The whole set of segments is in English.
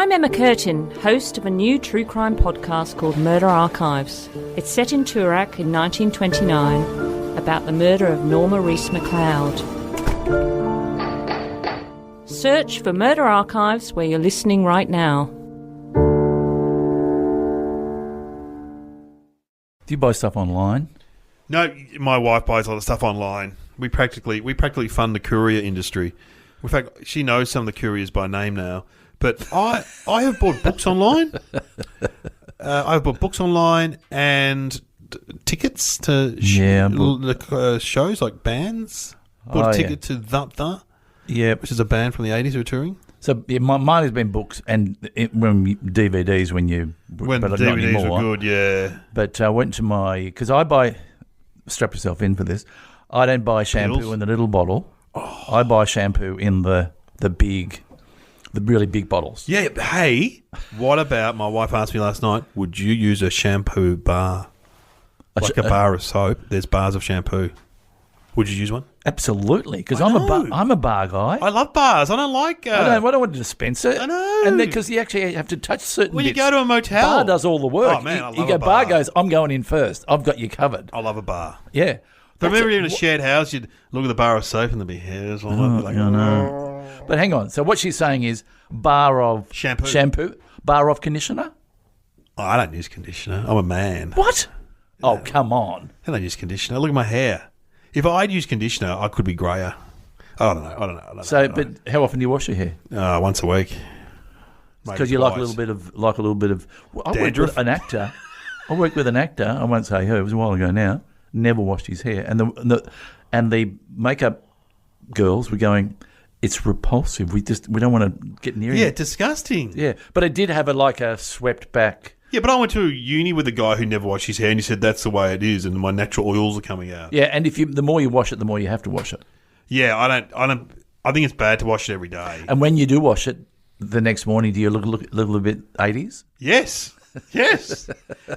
I'm Emma Curtin, host of a new true crime podcast called Murder Archives. It's set in Toorak in 1929 about the murder of Norma Reese McLeod. Search for Murder Archives where you're listening right now. Do you buy stuff online? No, my wife buys a lot of stuff online. We practically fund the courier industry. In fact, she knows some of the couriers by name now. But I have bought books online. I've bought books online and tickets to shows like bands. Bought a ticket to which is a band from the 80s who are touring. So mine has been books and DVDs when DVDs were good, yeah. But I went to because I buy, strap yourself in for this, I don't buy shampoo in the little bottle. Oh. I buy shampoo in the really big bottles. Yeah, hey, what about, my wife asked me last night, would you use a shampoo bar? Like a bar of soap, there's bars of shampoo. Would you use one? Absolutely, because I'm a bar guy. I love bars. I don't like... I don't want to dispense it. I know. And then because you actually have to touch certain when bits. You go to a motel. Bar does all the work. Oh, man, I love you go, a bar. Bar goes, I'm going in first. I've got you covered. I love a bar. Yeah. But remember you're in a shared house, you'd look at the bar of soap and there'd be hairs on it. Like, no. But hang on. So what she's saying is bar of shampoo, bar of conditioner? Oh, I don't use conditioner. I'm a man. What? Yeah. Oh, come on. I don't use conditioner. Look at my hair. If I'd use conditioner, I could be greyer. I don't know. So, but how often do you wash your hair? Once a week. Because you like a little bit of. I worked with an actor. I won't say who. It was a while ago now. Never washed his hair, and the makeup girls were going, it's repulsive. We don't want to get near it. Yeah, disgusting. Yeah, but it did have a swept back. Yeah, but I went to uni with a guy who never washed his hair, and he said that's the way it is, and my natural oils are coming out. Yeah, and the more you wash it, the more you have to wash it. Yeah, I think it's bad to wash it every day. And when you do wash it, the next morning, do you look a little bit 80s? Yes.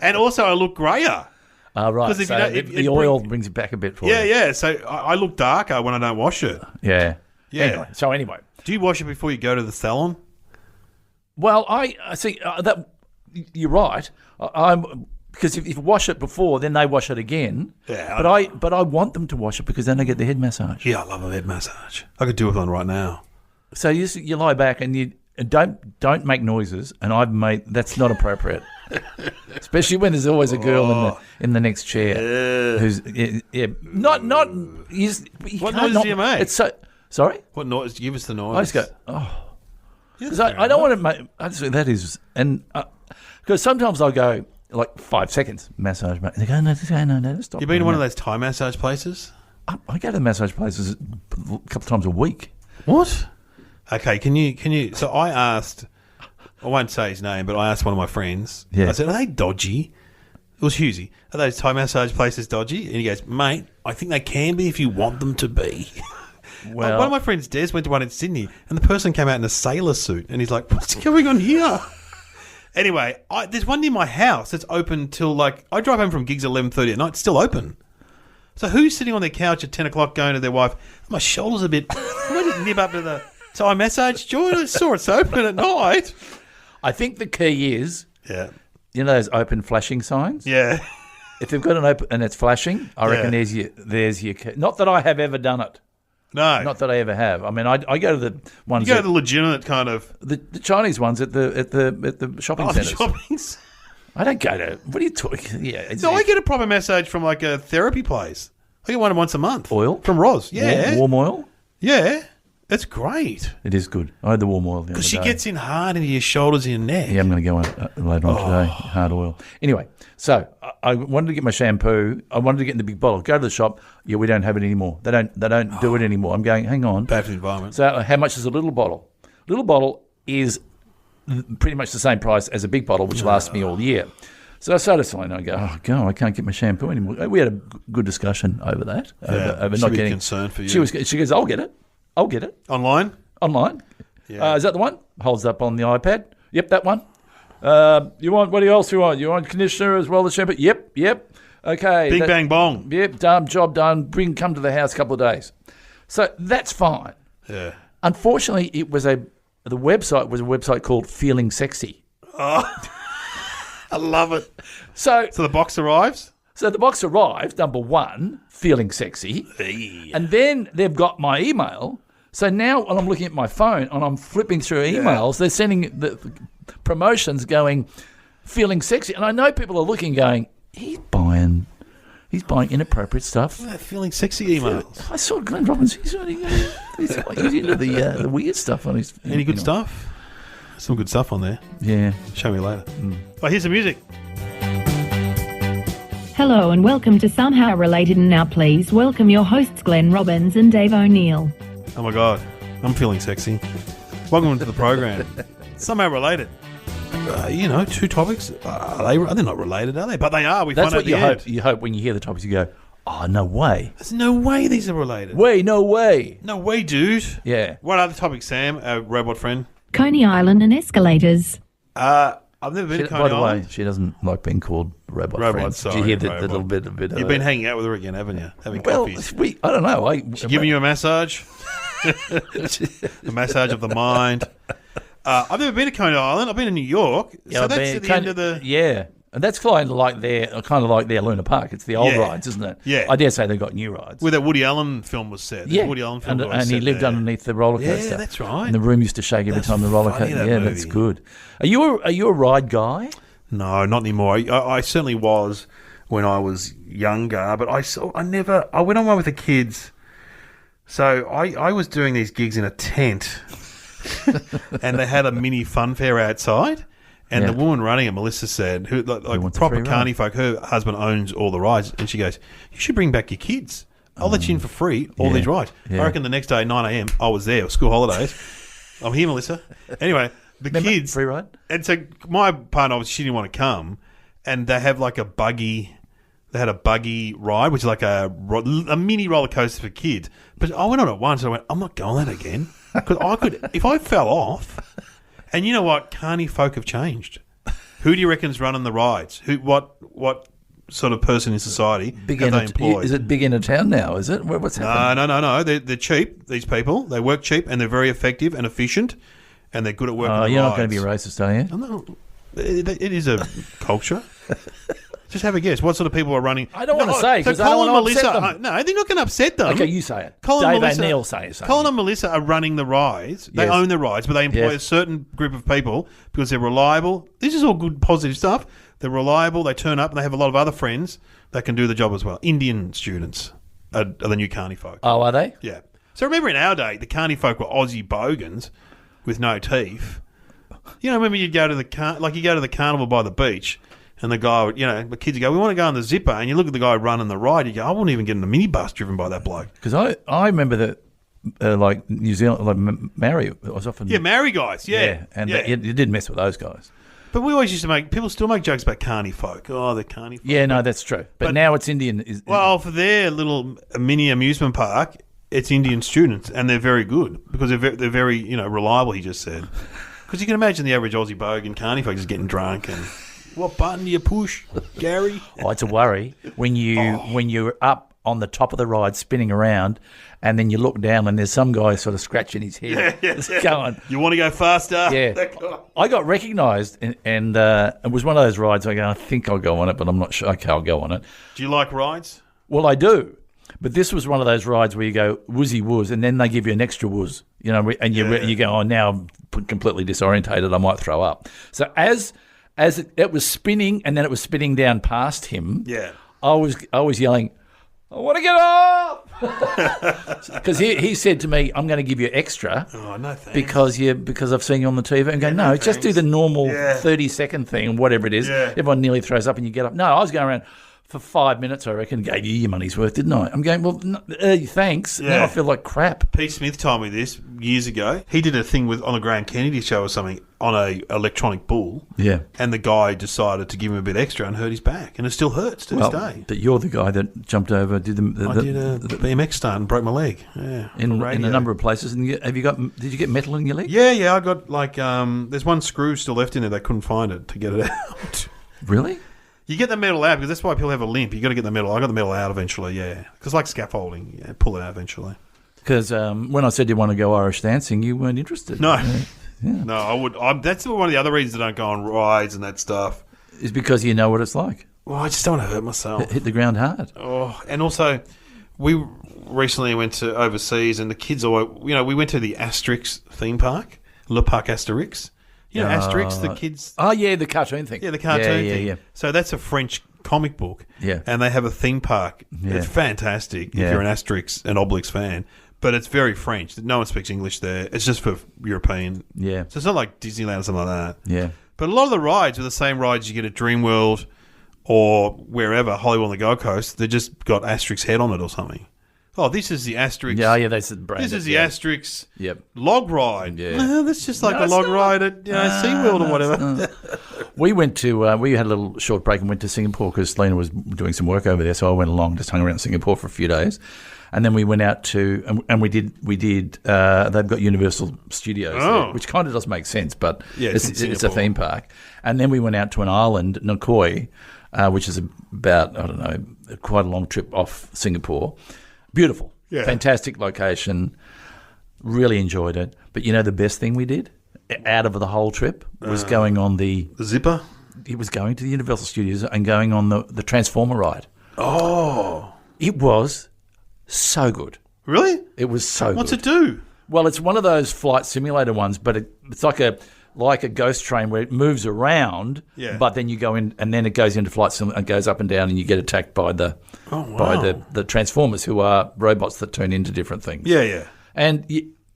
And also I look greyer. Right. Because if the oil brings it back a bit for you. Yeah. So I look darker when I don't wash it. Yeah. Anyway. Do you wash it before you go to the salon? Well, I see that you're right. Because if you wash it before, then they wash it again. Yeah. But I want them to wash it because then I get the head massage. Yeah, I love a head massage. I could do with one right now. So you lie back and you don't make noises, and that's not appropriate. Especially when there's always a girl in the next chair who's not. What noise do you make? It's so sorry. What noise? Give us the noise. I just go because I don't want to make. That is because sometimes I'll go like 5 seconds massage. They go no, stop. You've been to one of those Thai massage places? I go to the massage places a couple of times a week. What? Okay, can you? So I asked. I won't say his name, but I asked one of my friends. Yeah. I said, are they dodgy? It was Husey. Are those Thai massage places dodgy? And he goes, mate, I think they can be if you want them to be. Well, one of my friends, Des, went to one in Sydney, and the person came out in a sailor suit, and he's like, what's going on here? Anyway, there's one near my house that's open till, I drive home from gigs at 11:30 at night. It's still open. So who's sitting on their couch at 10 o'clock going to their wife, my shoulder's a bit, I just nip up to the Thai massage joint. I saw it's open at night. I think the key is, you know those open flashing signs? Yeah. If they've got an open and it's flashing, I reckon there's your key. Not that I have ever done it. No. Not that I ever have. I mean, I go to the ones. You go to the legitimate kind of the Chinese ones at the shopping centres. Shoppings. I don't go to. What are you talking? Yeah. No, I get a proper massage from a therapy place. I get one once a month. Oil from Roz. Yeah. Warm oil. Yeah. It's great. It is good. I had the warm oil the other day. Because she gets in hard into your shoulders and your neck. Yeah, I'm going to go later on today. Hard oil. Anyway, so I wanted to get my shampoo. I wanted to get in the big bottle. Go to the shop. Yeah, we don't have it anymore. They don't do it anymore. I'm going, hang on. Bad for the environment. So how much is a little bottle? Little bottle is pretty much the same price as a big bottle, which lasts me all year. So I started selling. I go, I can't get my shampoo anymore. We had a good discussion over that. Over not getting concerned for you. She goes, I'll get it. Online. Yeah. Is that the one? Holds up on the iPad. Yep, that one. You want, what else you want? You want conditioner as well as shampoo? Yep. Okay. Bing, bang, bong. Yep, job done. Come to the house a couple of days. So that's fine. Yeah. Unfortunately, it was a the website was a website called Feeling Sexy. Oh, I love it. So the box arrives? So the box arrives, number one, Feeling Sexy. Hey. And then they've got my email. So now when I'm looking at my phone and I'm flipping through emails, they're sending the promotions going, Feeling Sexy. And I know people are looking going, he's buying inappropriate stuff. Feeling Sexy emails. I saw Glenn Robbins. He's into the weird stuff on his... Any good stuff? Some good stuff on there. Yeah. Show me later. Oh, here's the music. Hello and welcome to Somehow Related, and now please welcome your hosts Glenn Robbins and Dave O'Neill. Oh my God, I'm feeling sexy. Welcome to the program. Somehow Related. Two topics. They're not related, are they? But they are. That's what you hope when you hear the topics. You go, oh, no way. There's no way these are related. No way. No way, dude. Yeah. What are the topics, Sam, our robot friend? Coney Island and escalators. I've never been to Coney Island. By the way, she doesn't like being called robot friend. Sorry, Did you hear robot. the little bit of it? You've been hanging out with her again, haven't you? Having coffees. I don't know. She's giving you a massage? A massage of the mind. I've never been to Coney Island. I've been to New York. Yeah, so that's at the end of the... Yeah. And that's kind of like their Luna Park. It's the old rides, isn't it? Yeah. I dare say they've got new rides. Where that Woody Allen film was set. Yeah. Woody Allen film and he lived underneath the roller coaster. Yeah, that's right. And the room used to shake every time the roller coaster. Yeah, that's good. Are you a ride guy? No, not anymore. I certainly was when I was younger, but I went on one with the kids. So I was doing these gigs in a tent, and they had a mini fun fair outside. And the woman running it, Melissa said, who like proper carny folk, her husband owns all the rides, and she goes, "You should bring back your kids. I'll let you in for free, all these rides." Yeah. I reckon the next day, 9 a.m, I was there, school holidays. I'm here, Melissa. Anyway, kids... Free ride? And so my partner, obviously, she didn't want to come, and they have like a buggy... They had a buggy ride, which is like a mini roller coaster for kids. But I went on it once, and I went, I'm not going that again. Because I could... If I fell off... And you know what? Carny folk have changed. Who do you reckon's running the rides? What sort of person in society have they employed? Is it big in a town now, is it? What's happening? No. They're cheap, these people. They work cheap, and they're very effective and efficient, and they're good at working the you're rides. not going to be racist, are you? No, it is a culture. Just have a guess. What sort of people are running? I don't want to say, because I don't want to upset them. No, they're not going to upset them. Okay, you say it. Dave O'Neill say it. Colin and Melissa are running the rides. They own the rides, but they employ a certain group of people because they're reliable. This is all good, positive stuff. They're reliable. They turn up, and they have a lot of other friends that can do the job as well. Indian students are the new carny folk. Oh, are they? Yeah. So remember in our day, the carny folk were Aussie bogans with no teeth. You know, remember you'd go to the carnival by the beach, and the guy would, the kids would go, "We want to go on the zipper," and you look at the guy running the ride, you go, "I wouldn't even get in a minibus driven by that bloke." Because I remember that, like New Zealand, like Maori was often... Yeah, Maori guys, yeah. And you did mess with those guys. But we always used to people still make jokes about carny folk. Oh, they're carny folk. Yeah, no, that's true. But now it's Indian. Well, for their little mini amusement park, it's Indian students, and they're very good because they're very reliable, he just said. Because you can imagine the average Aussie bogan carny folk just getting drunk and... What button do you push, Gary? Oh, it's a worry when you're up on the top of the ride spinning around, and then you look down and there's some guy sort of scratching his head. Yeah. Going, you want to go faster? Yeah. I got recognised, and it was one of those rides. I think I'll go on it, but I'm not sure. Okay, I'll go on it. Do you like rides? Well, I do. But this was one of those rides where you go woozy wooz, and then they give you an extra wooz, and you go, oh, now I'm completely disorientated. I might throw up. So as it was spinning, and then it was spinning down past him. Yeah, I was yelling, "I want to get up!" Because he said to me, "I'm going to give you extra." Oh, no thanks. Because I've seen you on the TV. And go, no, just do the normal 30-second thing, whatever it is. Yeah. Everyone nearly throws up, and you get up. No, I was going around for 5 minutes, I reckon, gave you your money's worth, didn't I? I'm going, well, thanks. Yeah. Now I feel like crap. Pete Smith told me this years ago. He did a thing on the Graham Kennedy show or something on a electronic bull. Yeah. And the guy decided to give him a bit extra and hurt his back. And it still hurts to this day. But you're the guy that jumped over, I did a BMX stunt and broke my leg. Yeah. In a number of places. And did you get metal in your leg? Yeah. I got there's one screw still left in there. They couldn't find it to get it out. Really? You get the metal out because that's why people have a limp. You got to get the metal. I got the metal out eventually. Yeah, because like scaffolding, pull it out eventually. Because when I said you want to go Irish dancing, you weren't interested. No, Yeah. No, I would. That's one of the other reasons I don't go on rides and that stuff. Is because you know what it's like. Well, I just don't want to hurt myself. Hit the ground hard. Oh, and also, we recently went to overseas, and the kids always, we went to the Asterix theme park, Le Parc Asterix. Asterix, the kids. Oh yeah, the cartoon thing. Yeah, the cartoon thing. Yeah. So that's a French comic book. Yeah. And they have a theme park. Yeah. It's fantastic if Yeah. you're an Asterix and Obelix fan. But it's very French. No one speaks English there. It's just for European. Yeah. So it's not like Disneyland or something like that. Yeah. But a lot of the rides are the same rides you get at Dreamworld or wherever, Hollywood on the Gold Coast. They just got Asterix head on it or something. Oh, this is the Asterix. Yeah, that's the brand. This is the Asterix Yep. log ride. Yeah. Well, that's just like a log ride at SeaWorld or whatever. We went to, we had a little short break and went to Singapore because Lena was doing some work over there. So I went along, just hung around Singapore for a few days. And then we went out to, and we did. They've got Universal Studios, there, which kind of does make sense, but it's a theme park. And then we went out to an island, Nakoi, which is about, I don't know, quite a long trip off Singapore. Beautiful, fantastic location. Really enjoyed it. But the best thing we did out of the whole trip was going on the Zipper. It was going to the Universal Studios and going on the Transformer ride. Oh, it was. So good. Really? It was so good. What's it do? Well, it's one of those flight simulator ones, but it's like a ghost train where it moves around, but then you go in and then it goes into flight and goes up and down and you get attacked by the Transformers, who are robots that turn into different things. Yeah, yeah. And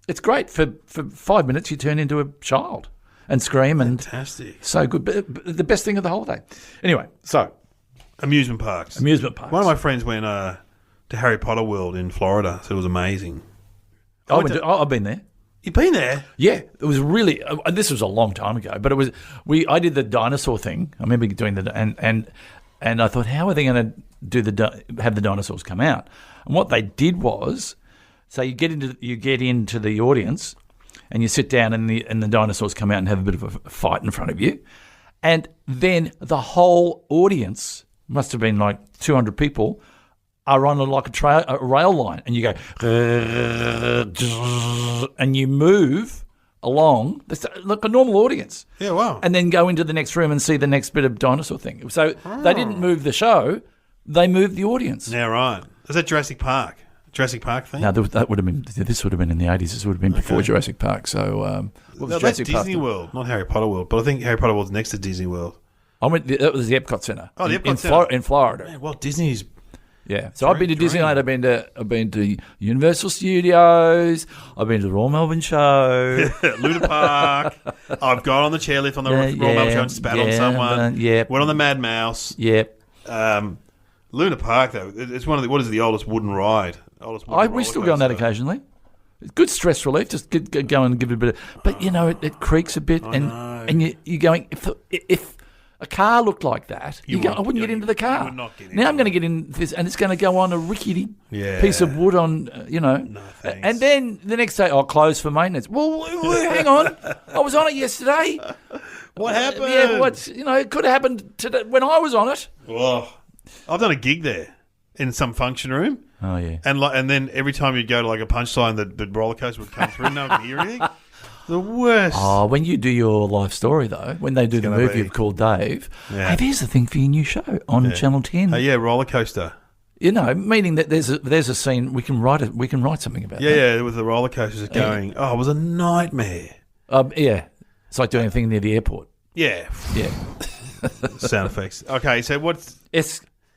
it's great. For 5 minutes you turn into a child and scream. Fantastic. And so good. But the best thing of the whole day. Anyway, so. Amusement parks. One of my friends went to Harry Potter World in Florida, so it was amazing. I've been there. You've been there? Yeah, it was really. This was a long time ago, but it was. I did the dinosaur thing. I remember doing and I thought, how are they going to have the dinosaurs come out? And what they did was, so you get into the audience, and you sit down, and the dinosaurs come out and have a bit of a fight in front of you, and then the whole audience must have been like 200 people. Are on a rail line, and you go, and you move along like a normal audience. Yeah, wow. And then go into the next room and see the next bit of dinosaur thing. So they didn't move the show; they moved the audience. Yeah, right. Is that Jurassic Park? Jurassic Park thing? No, that would have been. This would have been in the 80s. This would have been before Jurassic Park. So, that's Disney World, not Harry Potter World. But I think Harry Potter World's next to Disney World. That was the Epcot Center. Oh, the Epcot Center in Florida. Man, well, Disney's. Yeah, so I've been to Disneyland. I've been to Universal Studios. I've been to the Royal Melbourne Show, Luna Park. I've gone on the chairlift on the Royal Melbourne Show and spat on someone. Went on the Mad Mouse. Yep. Luna Park though, it's one of the oldest wooden ride. We still go on that occasionally. It's good stress relief. Just go and give it a bit of. But it creaks a bit, and you're going if. A car looked like that. I wouldn't get into the car. You would not get into now I'm going to get in this, and it's going to go on a rickety piece of wood on, No, thanks. And then the next day, closed for maintenance. Well, hang on. I was on it yesterday. What happened? It could have happened today when I was on it. Oh, I've done a gig there in some function room. Oh, yeah. And then every time you'd go to like a punchline, the roller coaster would come through and no one could hear anything. The worst. Oh, when you do your life story, though, when they do the movie of Called Dave, hey, there's the thing for your new show on Channel 10. Oh, yeah, roller coaster. Meaning that there's a scene, we can write something about that. Yeah, with the roller coasters going, it was a nightmare. Yeah. It's like doing a thing near the airport. Yeah. Yeah. Sound effects. Okay, so what's...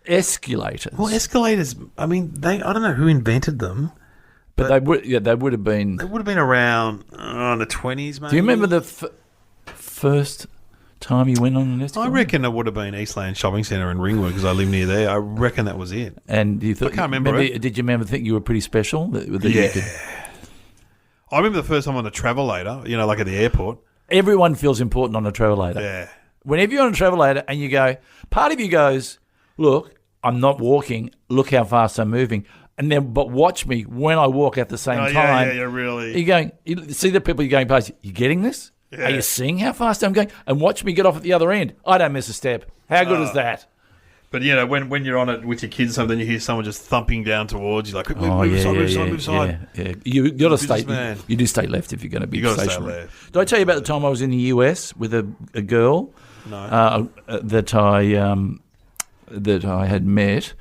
Escalators. Well, escalators, I mean, I don't know who invented them. But they would have been... They would have been around in the 20s, maybe. Do you remember the first time you went on an escalator? I reckon it would have been Eastland Shopping Centre in Ringwood because I live near there. I reckon that was it. And you thought... I can't remember it. Did you think you were pretty special? I remember the first time on a travelator, like at the airport. Everyone feels important on a travelator. Yeah. Whenever you're on a travelator and you go... Part of you goes, look, I'm not walking. Look how fast I'm moving. But watch me when I walk at the same time. Yeah, really. You're going, you see the people you're going past, you getting this? Yeah. Are you seeing how fast I'm going? And watch me get off at the other end. I don't miss a step. How good is that? But, when you're on it with your kids or something, you hear someone just thumping down towards you, like, move aside. Yeah. You got to stay. Man. You do stay left if you're going to be stationary. Stay left. Did I tell you about the time I was in the US with a girl that I had met,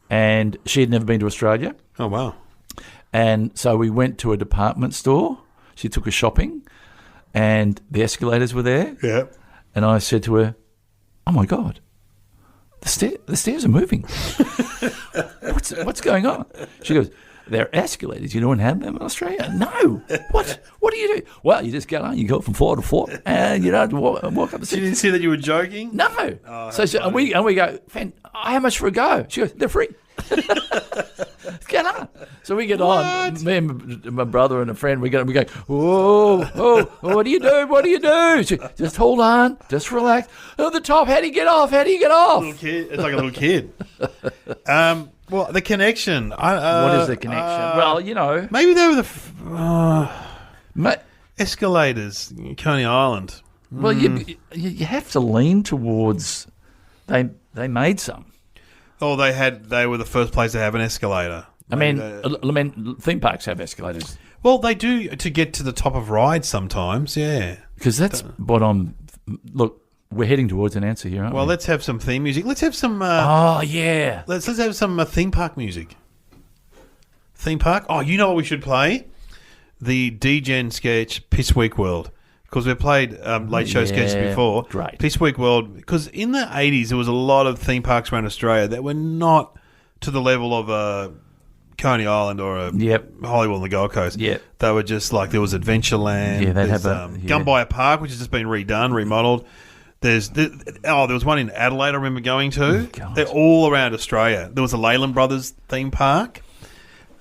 and she had never been to Australia. Oh, wow. And so we went to a department store. She took us shopping, and the escalators were there. Yeah. And I said to her, "Oh my God, the stairs are moving. What's going on?" She goes, "They're escalators. You don't have them in Australia?" "No." What do you do?" "Well, you just get on. You go from floor to floor, and you don't have to walk up the stairs." She didn't see that you were joking? No. Oh, and we go, "How much for a go?" She goes, "They're free." Get on. So we get on. Me and my brother and a friend. We go. Whoa! What do you do? What do you do? She, just hold on. Just relax. Oh, the top. How do you get off? How do you get off? Little kid. It's like a little kid. Well, the connection. What is the connection? Well, maybe they were the escalators, Coney Island. Well, you have to lean towards. They made some. Oh, they were the first place to have an escalator. I mean, theme parks have escalators. Well, they do to get to the top of rides sometimes, yeah. Because that's what I'm... Look, we're heading towards an answer here, aren't we? Well, let's have some theme music. Let's have some... oh, yeah. Let's have some theme park music. Theme park? Oh, you know what we should play? The D-Gen sketch, Piss Week World. Because we've played late show sketches before. Great. Piss Week World. Because in the 80s, there was a lot of theme parks around Australia that were not to the level of Coney Island or Hollywood on the Gold Coast. Yep. They were just like, there was Adventureland. Yeah, they'd there's, have Gumbaya Park, which has just been redone, remodeled. There was one in Adelaide I remember going to. God. They're all around Australia. There was a Leyland Brothers theme park.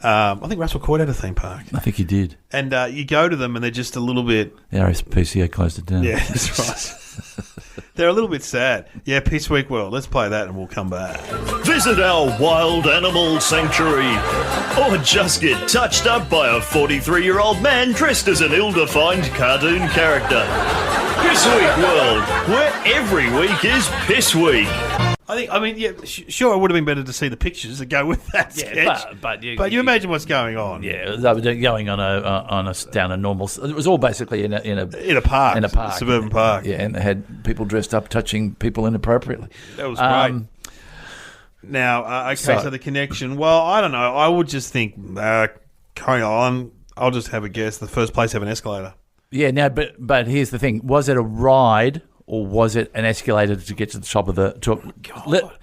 I think Russell Court had a theme park. I think he did. And you go to them and they're just a little bit... The RSPCA closed it down. Yeah, that's right. They're a little bit sad. Yeah, Piss Week World. Let's play that and we'll come back. Visit our wild animal sanctuary or just get touched up by a 43-year-old man dressed as an ill-defined cartoon character. Piss Week World, where every week is Piss Week. Sure, it would have been better to see the pictures that go with that sketch. But you imagine what's going on. Yeah, they were going on down a normal. It was all basically in a park, a suburban park. Yeah, and they had people dressed up touching people inappropriately. That was great. Now, so the connection. Well, I don't know. I would just think Coney Island. I'll just have a guess. The first place to have an escalator. Yeah. Now, but here's the thing: was it a ride? Or was it an escalator to get to the top of the...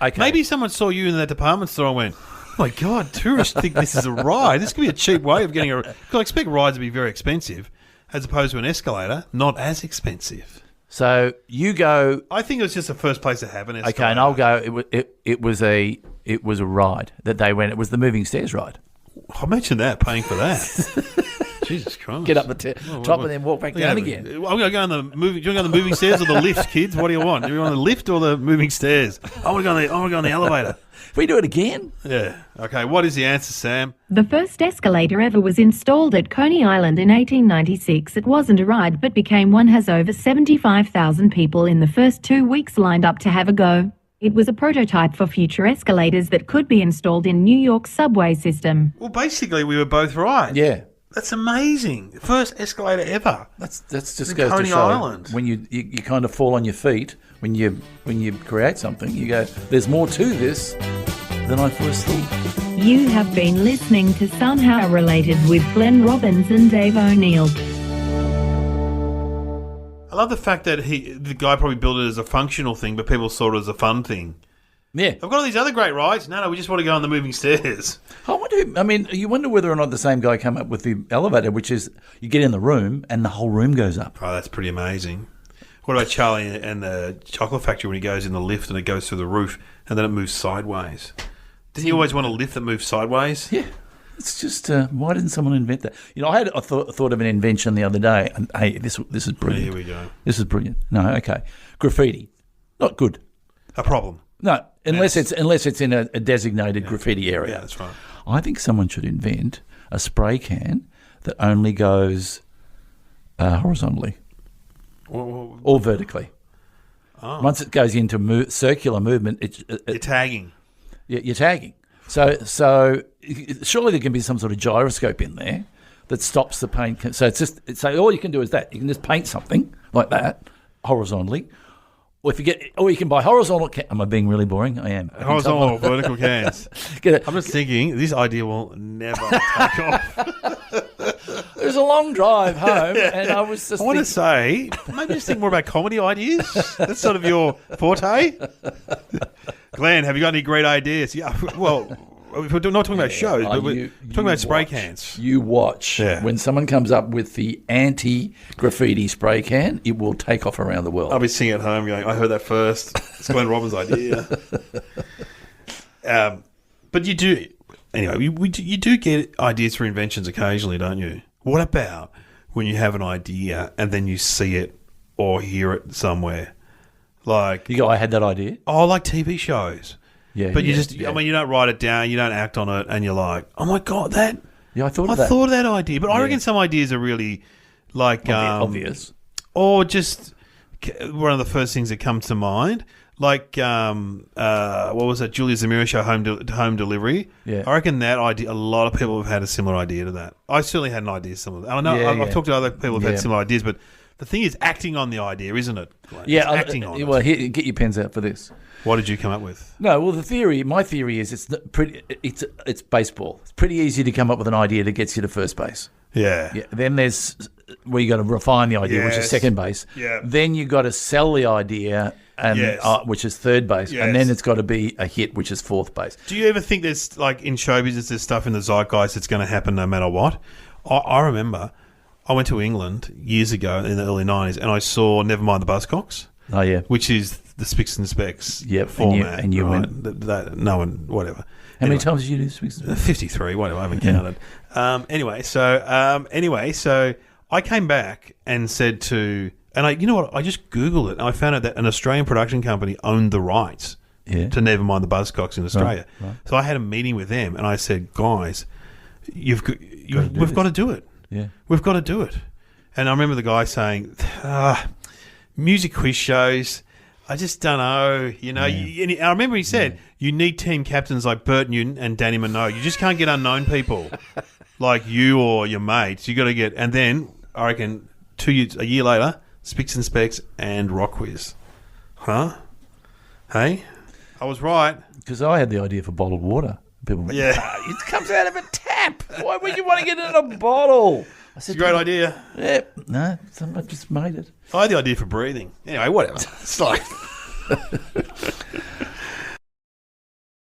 Okay. Maybe someone saw you in that department store and went, "Oh my God, tourists think this is a ride. This could be a cheap way of getting a..." Because I expect rides to be very expensive, as opposed to an escalator, not as expensive. So you go... I think it was just the first place to have an escalator. Okay, and I'll go... It was a ride that they went... It was the moving stairs ride. Imagine that, paying for that. Jesus Christ. Get up the top and then walk back down again. I'm going to go on the moving... Do you want to go on the moving stairs or the lift, kids? What do you want? Do you want the lift or the moving stairs? I want to go on the elevator. If we do it again? Yeah. Okay, what is the answer, Sam? The first escalator ever was installed at Coney Island in 1896. It wasn't a ride, but became one. Has over 75,000 people in the first 2 weeks lined up to have a go. It was a prototype for future escalators that could be installed in New York's subway system. Well, basically, we were both right. Yeah. That's amazing. First escalator ever. That's just in goes Coney to show Island. When you kind of fall on your feet when you create something, you go, there's more to this than I first thought. You have been listening to Somehow Related with Glenn Robbins and Dave O'Neill. I love the fact that the guy probably built it as a functional thing, but people saw it as a fun thing. Yeah. I've got all these other great rides. No, we just want to go on the moving stairs. You wonder whether or not the same guy came up with the elevator, which is you get in the room and the whole room goes up. Oh, that's pretty amazing. What about Charlie and the Chocolate Factory when he goes in the lift and it goes through the roof and then it moves sideways? Didn't you always want a lift that moves sideways? Yeah. It's just, why didn't someone invent that? I had thought of an invention the other day. And, hey, this is brilliant. Here we go. This is brilliant. No, okay. Graffiti. Not good. A problem. No, unless it's in a designated graffiti area. Yeah, that's right. I think someone should invent a spray can that only goes horizontally or vertically. Once it goes into circular movement, you're tagging. You're tagging. So surely there can be some sort of gyroscope in there that stops the paint. So so all you can do is that you can just paint something like that horizontally. Or you can buy horizontal. Am I being really boring? I am. Horizontal or vertical cans. I'm just thinking this idea will never take off. It was a long drive home, and I was just. I want to say, maybe just think more about comedy ideas. That's sort of your forte. Glenn, have you got any great ideas? Yeah. Well, we're not talking about shows, but we're talking about spray cans. You watch. Yeah. When someone comes up with the anti-graffiti spray can, it will take off around the world. I'll be sitting at home going, I heard that first. It's Glenn Robbins' idea. But you do... Anyway, you do get ideas for inventions occasionally, don't you? What about when you have an idea and then you see it or hear it somewhere? Like... You go, I had that idea? Oh, like TV shows. Yeah, but I mean, you don't write it down, you don't act on it, and you're like, oh my God, that... Yeah, I thought of that idea. But I reckon some ideas are really, like... obvious. Or just one of the first things that comes to mind. Like, what was that? Julia Zamira show, home delivery. Yeah. I reckon that idea, a lot of people have had a similar idea to that. I certainly had an idea similar. I know I've talked to other people who've had similar ideas, but the thing is acting on the idea, isn't it? Glenn? Yeah, acting on it. Well, here, get your pens out for this. What did you come up with? No, well, my theory is it's baseball. It's pretty easy to come up with an idea that gets you to first base. Yeah. Then there's where you got to refine the idea, which is second base. Yeah. Then you got to sell the idea, and which is third base, and then it's got to be a hit, which is fourth base. Do you ever think there's like in show business, there's stuff in the zeitgeist that's going to happen no matter what? I remember I went to England years ago in the early 90s, and I saw Nevermind the Buzzcocks. Oh yeah, which is the Spicks and Specks format. And you right? went. No one, whatever. How many times did you do Spicks and Specks? 53, whatever. I haven't counted. Anyway, so I came back and said to, and you know what? I just Googled it, and I found out that an Australian production company owned the rights to Nevermind the Buzzcocks in Australia. Right. So I had a meeting with them, and I said, guys, we've got to do it. Yeah, we've got to do it. And I remember the guy saying, music quiz shows, I just don't know. You know, and I remember he said, you need team captains like Bert Newton and Danny Minogue. You just can't get unknown people like you or your mates. You got to get, and then I reckon a year later, Spicks and Specks and Rock Quiz. Huh? Hey? I was right. Because I had the idea for bottled water. People went, it comes out of a tap. Why would you want to get it in a bottle? I said, it's a great idea. Yeah, no, someone just made it. I had the idea for breathing. Anyway, whatever. It's like...